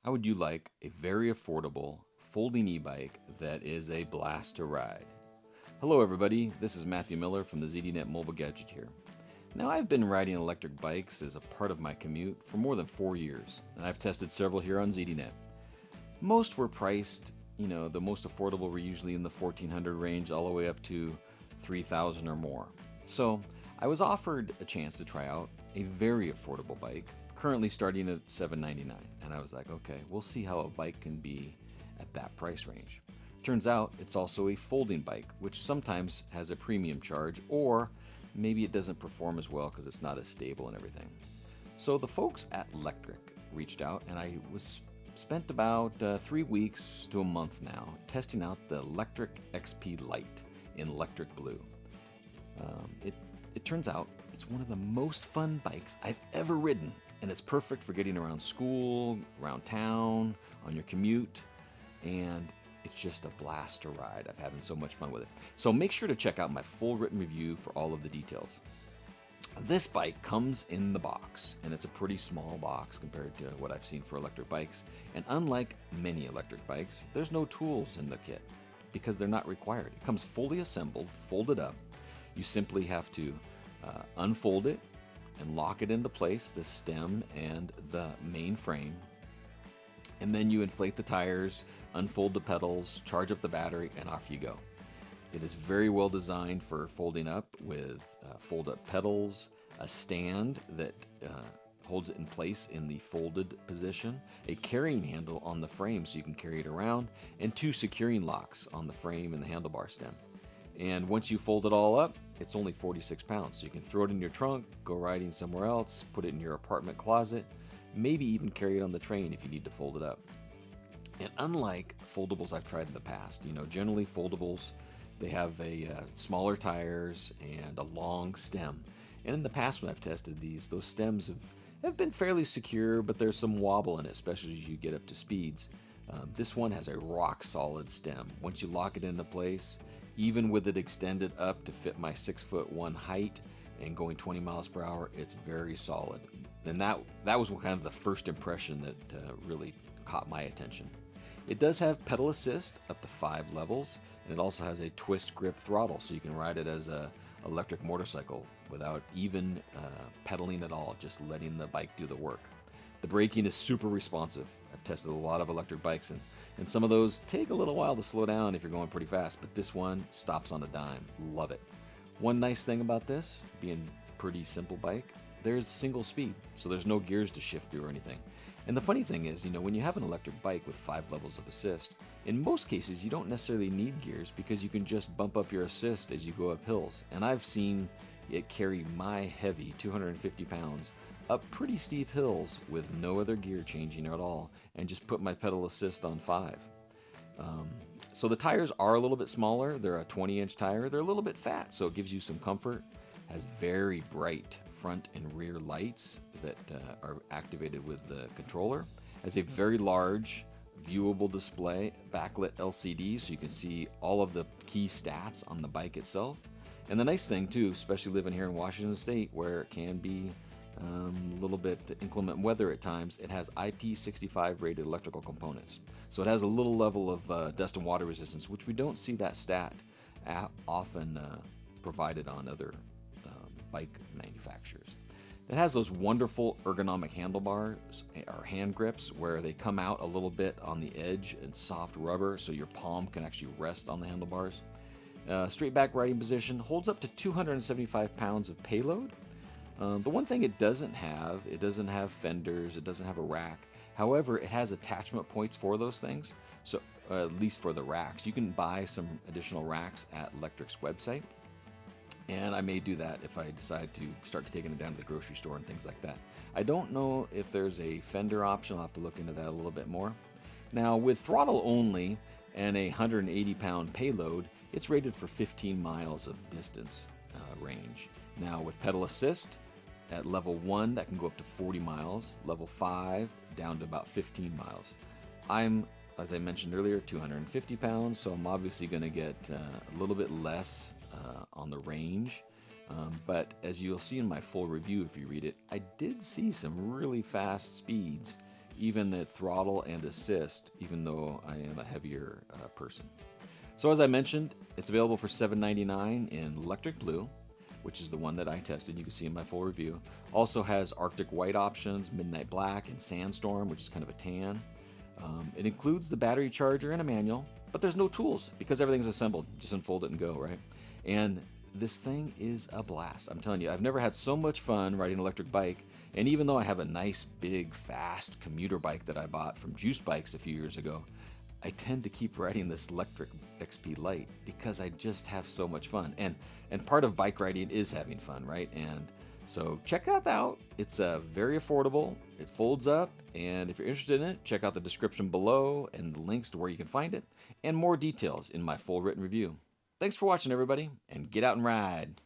How would you like a very affordable folding e-bike that is a blast to ride? Hello everybody, this is Matthew Miller from the ZDNET Mobile Gadget here. Now I've been riding electric bikes as a part of my commute for more than 4 years, and I've tested several here on ZDNET. Most were priced, the most affordable were usually in the 1400 range all the way up to 3000 or more. So I was offered a chance to try out a very affordable bike, currently starting at $799, and I was like, okay, we'll see how a bike can be at that price range. Turns out it's also a folding bike, which sometimes has a premium charge, or maybe it doesn't perform as well because it's not as stable and everything. So the folks at Lectric reached out, and I was spent about 3 weeks to a month now testing out the Lectric XP Lite in electric blue. It turns out it's one of the most fun bikes I've ever ridden, and it's perfect for getting around school, around town, on your commute, and it's just a blast to ride. I've having so much fun with it. So make sure to check out my full written review for all of the details. This bike comes in the box, and it's a pretty small box compared to what I've seen for electric bikes. And unlike many electric bikes, there's no tools in the kit because they're not required. It comes fully assembled, folded up. You simply have to unfold it and lock it into place, the stem and the main frame. And then you inflate the tires, unfold the pedals, charge up the battery, and off you go. It is very well designed for folding up with fold-up pedals, a stand that holds it in place in the folded position, a carrying handle on the frame so you can carry it around, and 2 securing locks on the frame and the handlebar stem. And once you fold it all up, it's only 46 pounds, so you can throw it in your trunk, go riding somewhere else, put it in your apartment closet, maybe even carry it on the train if you need to fold it up. And unlike foldables I've tried in the past, generally foldables, they have a smaller tires and a long stem. And in the past when I've tested these, those stems have been fairly secure, but there's some wobble in it, especially as you get up to speeds. This one has a rock solid stem. Once you lock it into place, even with it extended up to fit my 6'1" height and going 20 miles per hour, it's very solid. And that was kind of the first impression that really caught my attention. It does have pedal assist up to 5 levels, and it also has a twist grip throttle, so you can ride it as a electric motorcycle without even pedaling at all, just letting the bike do the work. The braking is super responsive. I've tested a lot of electric bikes, and some of those take a little while to slow down if you're going pretty fast, but this one stops on a dime. Love it. One nice thing about this, being a pretty simple bike, there's single speed, so there's no gears to shift through or anything. And the funny thing is, when you have an electric bike with 5 levels of assist, in most cases you don't necessarily need gears because you can just bump up your assist as you go up hills. And I've seen it carry my heavy 250 pounds up pretty steep hills with no other gear changing at all, and just put my pedal assist on 5. So the tires are a little bit smaller. They're a 20-inch tire. They're a little bit fat, so it gives you some comfort. Has very bright front and rear lights that are activated with the controller. Has a very large viewable display, backlit LCD, so you can see all of the key stats on the bike itself. And the nice thing too, especially living here in Washington State where it can be a little bit inclement weather at times, it has IP65 rated electrical components. So it has a little level of dust and water resistance, which we don't see that stat often provided on other bike manufacturers. It has those wonderful ergonomic handlebars or hand grips where they come out a little bit on the edge and soft rubber so your palm can actually rest on the handlebars. Straight back riding position, holds up to 275 pounds of payload. The one thing it doesn't have fenders, it doesn't have a rack. However, it has attachment points for those things, so at least for the racks. You can buy some additional racks at Lectric's website. And I may do that if I decide to start taking it down to the grocery store and things like that. I don't know if there's a fender option. I'll have to look into that a little bit more. Now, with throttle only and a 180-pound payload, it's rated for 15 miles of distance range. Now, with pedal assist, at level 1, that can go up to 40 miles. Level 5, down to about 15 miles. I'm, as I mentioned earlier, 250 pounds, so I'm obviously going to get a little bit less on the range. But as you'll see in my full review if you read it, I did see some really fast speeds even the throttle and assist, even though I am a heavier person. So as I mentioned, it's available for $7.99 in Electric Blue, which is the one that I tested. You can see in my full review. Also has Arctic White options, Midnight Black, and Sandstorm, which is kind of a tan. It includes the battery charger and a manual, but there's no tools because everything's assembled. Just unfold it and go, right? And this thing is a blast. I'm telling you, I've never had so much fun riding an electric bike. And even though I have a nice, big, fast commuter bike that I bought from Juice Bikes a few years ago, I tend to keep riding this Lectric XP Lite because I just have so much fun. And part of bike riding is having fun, right? And so check that out. It's very affordable. It folds up, and if you're interested in it, check out the description below and the links to where you can find it, and more details in my full written review. Thanks for watching, everybody, and get out and ride.